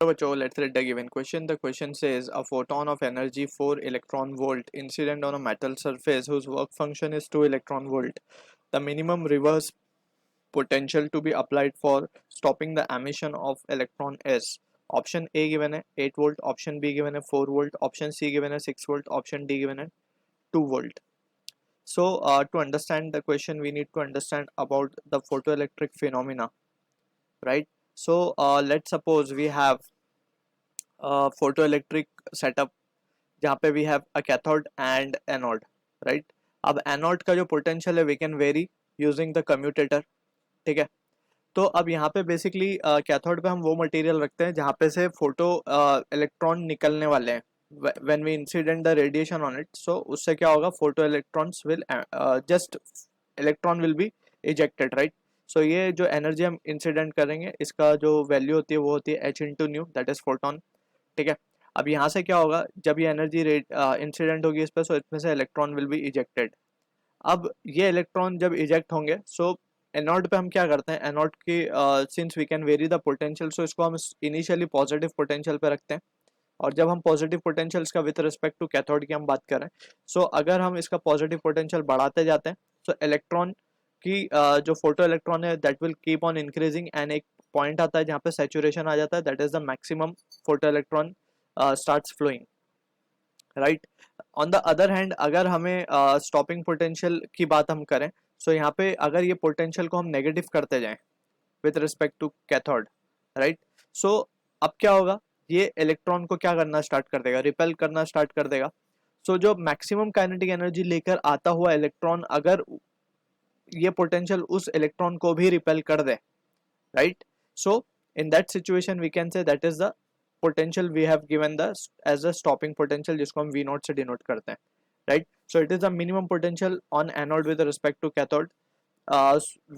बच्चों, let's read the given question. The question says a photon of energy 4 electron volt incident on a metal surface whose work function is 2 electron volt. The minimum reverse potential to be applied for stopping the emission of electron is option A given है 8 volt, option B given है 4 volt, option C given है 6 volt, option D given है 2 volt. So to understand the question, we need to understand about the photoelectric phenomena, right? So let's suppose we have photoelectric setup जहाँ पे we have a cathode and anode, right? अब anode का जो potential है we can vary using the commutator, ठीक है? तो अब यहाँ पे बेसिकली कैथोड पे हम वो मटेरियल रखते हैं जहाँ पे से फोटो इलेक्ट्रॉन निकलने वाले हैं. When we incident the radiation on it, so उससे क्या होगा, photoelectrons will just electron will be ejected, right? So ये जो एनर्जी हम इंसिडेंट करेंगे इसका जो वैल्यू होती है वो होती है H into new, that is photon, ठीक है? अब यहाँ से क्या होगा, जब ये एनर्जी रेट इंसिडेंट होगी इस पर, सो इसमें से इलेक्ट्रॉन विल बी इजेक्टेड. अब ये इलेक्ट्रॉन जब इजेक्ट होंगे, सो एनोड पे हम क्या करते हैं, एनोड की since we can vary the potential, so इसको हम इनिशियली पॉजिटिव पोटेंशियल पे रखते हैं. और जब हम पॉजिटिव पोटेंशियल इसका विद रिस्पेक्ट टू कैथोड की हम बात करें, सो अगर हम इसका पॉजिटिव पोटेंशियल बढ़ाते जाते हैं, सो इलेक्ट्रॉन की जो फोटो इलेक्ट्रॉन है that will keep on increasing, and एक पॉइंट आता है जहाँ पे सैचुरेशन आ जाता है, that is the maximum photo electron starts flowing, right? On the other hand, अगर हमें स्टॉपिंग पोटेंशियल की बात हम करें, सो यहाँ पे अगर ये पोटेंशियल को हम नेगेटिव करते जाएं with respect to cathode, right? So अब क्या होगा, ये इलेक्ट्रॉन को क्या करना स्टार्ट कर देगा, रिपेल करना स्टार्ट कर देगा. सो जो मैक्सिमम काइनेटिक एनर्जी लेकर आता हुआ इलेक्ट्रॉन, अगर ये पोटेंशियल उस इलेक्ट्रॉन को भी रिपेल कर दे, right? So in that situation we can say that is the potential we have given the as a stopping potential, जिसको हम V नॉट से डिनोट करते हैं, right? So it is the minimum potential on anode with respect to cathode,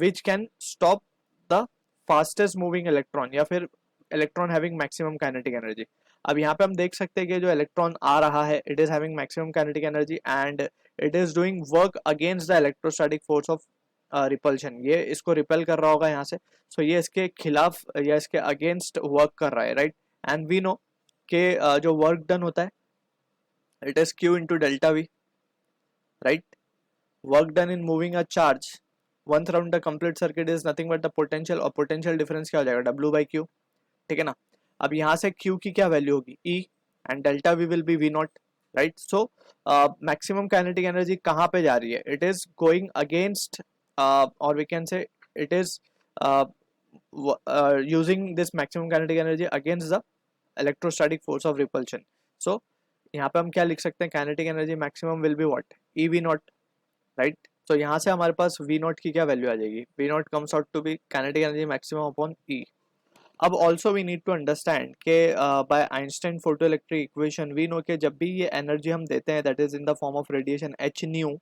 which can stop the fastest moving electron या फिर electron having maximum kinetic energy. अब यहाँ पे हम देख सकते हैं कि जो इलेक्ट्रॉन आ रहा है, it is having maximum kinetic energy and it is doing work against the electrostatic force of repulsion. ये इसको रिपेल कर रहा होगा यहाँ से, सो ये इसके खिलाफ या इसके अगेंस्ट वर्क कर रहा है, राइट? एंड वी नो कि जो वर्क डन होता है it is Q into delta V, right? Work done in moving a charge once around the complete circuit is nothing but the potential, और potential difference क्या हो जाएगा, W by Q, ठीक है ना? अब यहाँ से क्यू की क्या वैल्यू होगी, E, and delta V will be V naught, right? So maximum kinetic energy कहाँ पे जा रही है, it is going against, or we can say it is uh, using this maximum kinetic energy against the electrostatic force of repulsion. So यहाँ पे हम क्या लिख सकते हैं, kinetic energy maximum will be what, e v naught, right? So यहाँ से हमारे पास v naught की क्या वैल्यू आ जाएगी, v naught comes out to be kinetic energy maximum upon e. अब also we need to understand के by Einstein photoelectric equation we know के जब भी ये एनर्जी हम देते हैं that is in the form of radiation h nu,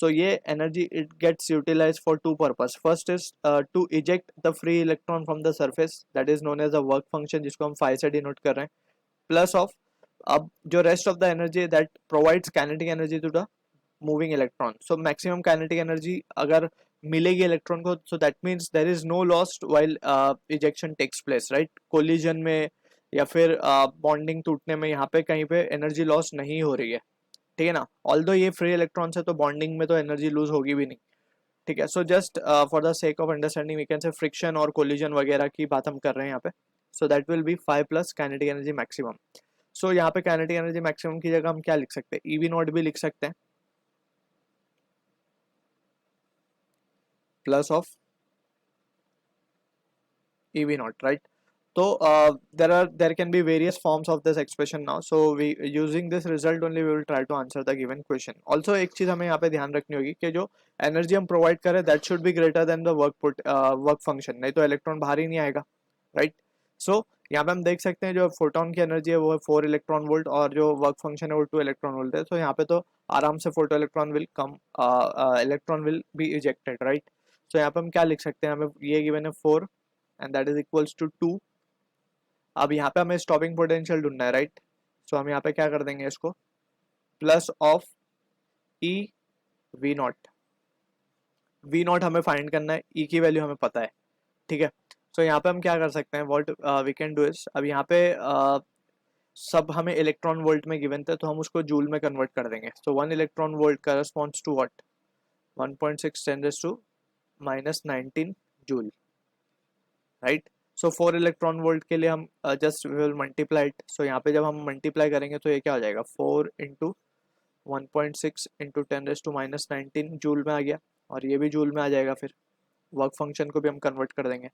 so ये energy it gets utilized for two purpose. First is to eject the free electron from the surface, that is known as a work function, जिसको हम phi से denote कर रहे हैं, plus of अब जो rest of the energy that provides kinetic energy to the moving electron. So maximum kinetic energy अगर मिलेगी इलेक्ट्रॉन को, so that means there is no loss while ejection takes place, right? collision में या फिर bonding टूटने में यहाँ पे कहीं पे energy loss नहीं हो रही है, ठीक है ना? ऑल्दो ये फ्री इलेक्ट्रॉन्स है तो बॉन्डिंग में तो एनर्जी लूज होगी भी नहीं, ठीक है? So just for the sake of understanding we can say friction और कोलिजन वगैरह की बात हम कर रहे हैं यहाँ पे. So that will be 5 plus kinetic energy maximum. So यहाँ पे काइनेटिक एनर्जी मैक्सिमम की जगह हम क्या लिख सकते हैं, ईवी नॉट भी लिख सकते हैं plus of EV not, right? So there can be various forms of this expression now. So we using this result only we will try to answer the given question. Also एक चीज हमें यहाँ पे ध्यान रखनी होगी कि जो एनर्जी हम प्रोवाइड करें that should be greater than the work function, नहीं तो इलेक्ट्रॉन बाहर ही नहीं आएगा, राइट? सो यहाँ पे हम देख सकते हैं जो फोटोन की एनर्जी है वो है 4 इलेक्ट्रॉन वोल्ट और जो वर्क फंक्शन है वो 2 इलेक्ट्रॉन वोल्ट है. तो यहाँ पे तो आराम से photoelectron will come, electron will be ejected, right? So यहाँ पे हम क्या लिख सकते हैं, हमें ये गिवन है 4 and that is equals to 2. अब यहाँ पे हमें स्टॉपिंग पोटेंशियल ढूंढना है, राइट? सो हम यहाँ पे क्या कर देंगे, इसको plus of E V naught. V naught हमें फाइंड करना है, ई की वैल्यू हमें पता है, ठीक है? सो यहाँ पे हम क्या कर सकते हैं, what we can do is, अब यहाँ पे सब हमें इलेक्ट्रॉन वोल्ट में गिवन थे तो हम उसको जूल में कन्वर्ट कर देंगे. So 1 electron volt corresponds to what, 1.6 10⁻⁻19 joule, right. So 4 electron volt के लिए हम just will multiply it. So यहाँ पे जब हम मल्टीप्लाई करेंगे तो ये क्या हो जाएगा, 4 इंटू 1.6 इंटू 10⁻⁻19 जूल में आ गया, और ये भी जूल में आ जाएगा. फिर वर्क फंक्शन को भी हम कन्वर्ट कर देंगे,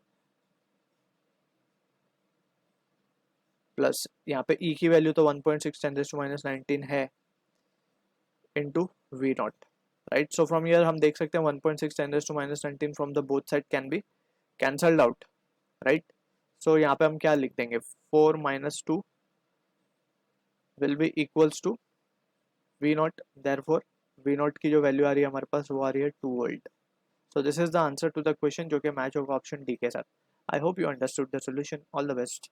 प्लस यहाँ पे ई की वैल्यू तो 1.6 10⁻⁻19 है into V naught, right. So from here हम देख सकते हैं 1.6 10⁻⁻19 from the both side can be cancelled out, right. So यहाँ पे हम क्या लिख देंगे, 4 minus 2 will be equals to V naught, therefore V naught की जो वैल्यू आ रही है हमारे पास वो आ रही है 2 volt. So this is the answer to the question जो कि मैच होगा ऑप्शन डी के साथ. I hope you understood the solution. All the best.